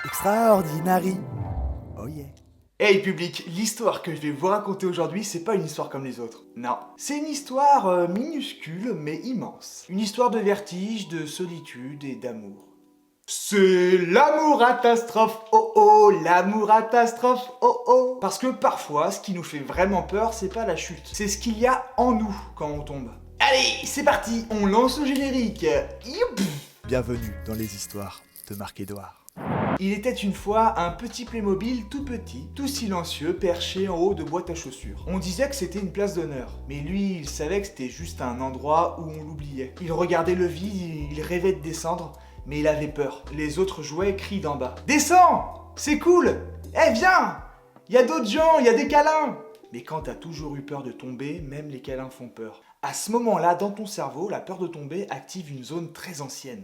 Extraordinary. Oh yeah. Hey public, l'histoire que je vais vous raconter aujourd'hui, c'est pas une histoire comme les autres. Non. C'est une histoire minuscule mais immense. Une histoire de vertige, de solitude et d'amour. C'est l'amour catastrophe, oh oh, l'amour catastrophe, oh oh. Parce que parfois, ce qui nous fait vraiment peur, c'est pas la chute, c'est ce qu'il y a en nous quand on tombe. Allez, c'est parti, on lance le générique. Youp. Bienvenue dans les histoires de Marc-Édouard. Il était une fois un petit Playmobil tout petit, tout silencieux, perché en haut de boîte à chaussures. On disait que c'était une place d'honneur, mais lui, il savait que c'était juste un endroit où on l'oubliait. Il regardait le vide, il rêvait de descendre, mais il avait peur. Les autres jouets crient d'en bas. Descends! C'est cool! Eh viens! Il y a d'autres gens, il y a des câlins! Mais quand t'as toujours eu peur de tomber, même les câlins font peur. À ce moment-là, dans ton cerveau, la peur de tomber active une zone très ancienne,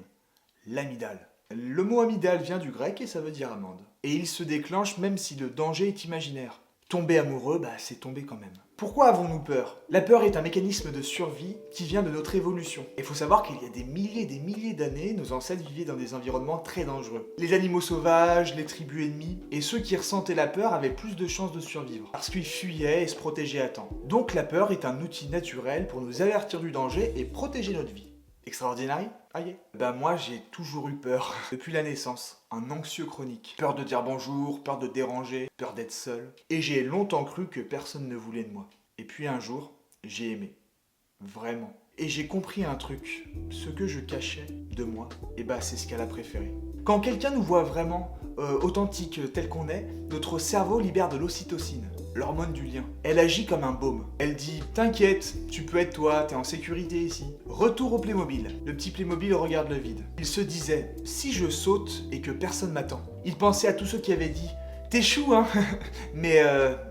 l'amygdale. Le mot amygdale vient du grec et ça veut dire amande. Et il se déclenche même si le danger est imaginaire. Tomber amoureux, c'est tomber quand même. Pourquoi avons-nous peur? La peur est un mécanisme de survie qui vient de notre évolution. Il faut savoir qu'il y a des milliers d'années, nos ancêtres vivaient dans des environnements très dangereux. Les animaux sauvages, les tribus ennemies, et ceux qui ressentaient la peur avaient plus de chances de survivre, parce qu'ils fuyaient et se protégeaient à temps. Donc la peur est un outil naturel pour nous avertir du danger et protéger notre vie. Extraordinary? Ah yeah. Moi j'ai toujours eu peur, depuis la naissance, un anxieux chronique. Peur de dire bonjour, peur de déranger, peur d'être seul. Et j'ai longtemps cru que personne ne voulait de moi. Et puis un jour, j'ai aimé. Vraiment. Et j'ai compris un truc, ce que je cachais de moi, c'est ce qu'elle a préféré. Quand quelqu'un nous voit vraiment authentique tel qu'on est, notre cerveau libère de l'ocytocine, l'hormone du lien. Elle agit comme un baume. Elle dit « T'inquiète, tu peux être toi, t'es en sécurité ici. » Retour au Playmobil. Le petit Playmobil regarde le vide. Il se disait « Si je saute et que personne m'attend ?» Il pensait à tous ceux qui avaient dit « T'es chou, hein ?» Mais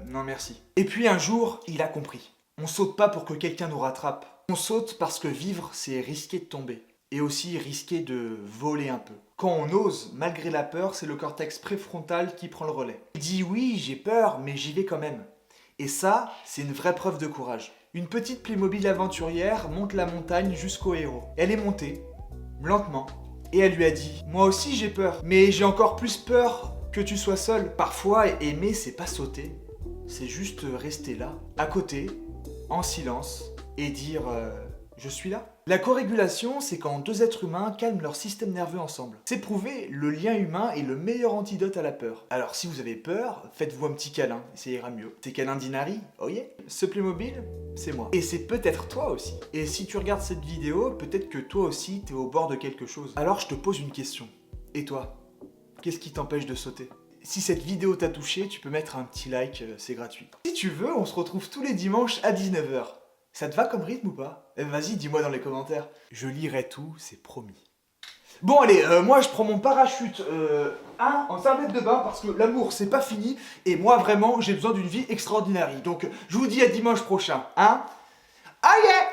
non merci. Et puis un jour, il a compris. On saute pas pour que quelqu'un nous rattrape. On saute parce que vivre, c'est risquer de tomber. Et aussi risquer de voler un peu. Quand on ose, malgré la peur, c'est le cortex préfrontal qui prend le relais. Il dit oui, j'ai peur, mais j'y vais quand même. Et ça, c'est une vraie preuve de courage. Une petite Playmobil aventurière monte la montagne jusqu'au héros. Elle est montée, lentement, et elle lui a dit « Moi aussi j'ai peur, mais j'ai encore plus peur que tu sois seul. » Parfois, aimer, c'est pas sauter, c'est juste rester là, à côté, en silence, et dire je suis là. La corrégulation, c'est quand deux êtres humains calment leur système nerveux ensemble. C'est prouvé, le lien humain est le meilleur antidote à la peur. Alors si vous avez peur, faites-vous un petit câlin, ça ira mieux. C'est câlin d'Inari, oh yeah. Ce Playmobil, c'est moi. Et c'est peut-être toi aussi. Et si tu regardes cette vidéo, peut-être que toi aussi, t'es au bord de quelque chose. Alors je te pose une question. Et toi? Qu'est-ce qui t'empêche de sauter? Si cette vidéo t'a touché, tu peux mettre un petit like, c'est gratuit. Si tu veux, on se retrouve tous les dimanches à 19 h. Ça te va comme rythme ou pas? Vas-y, dis-moi dans les commentaires. Je lirai tout, c'est promis. Bon allez, moi je prends mon parachute en serviette de bain parce que l'amour c'est pas fini et moi vraiment j'ai besoin d'une vie extraordinaire. Donc je vous dis à dimanche prochain, hein? Ah yeah!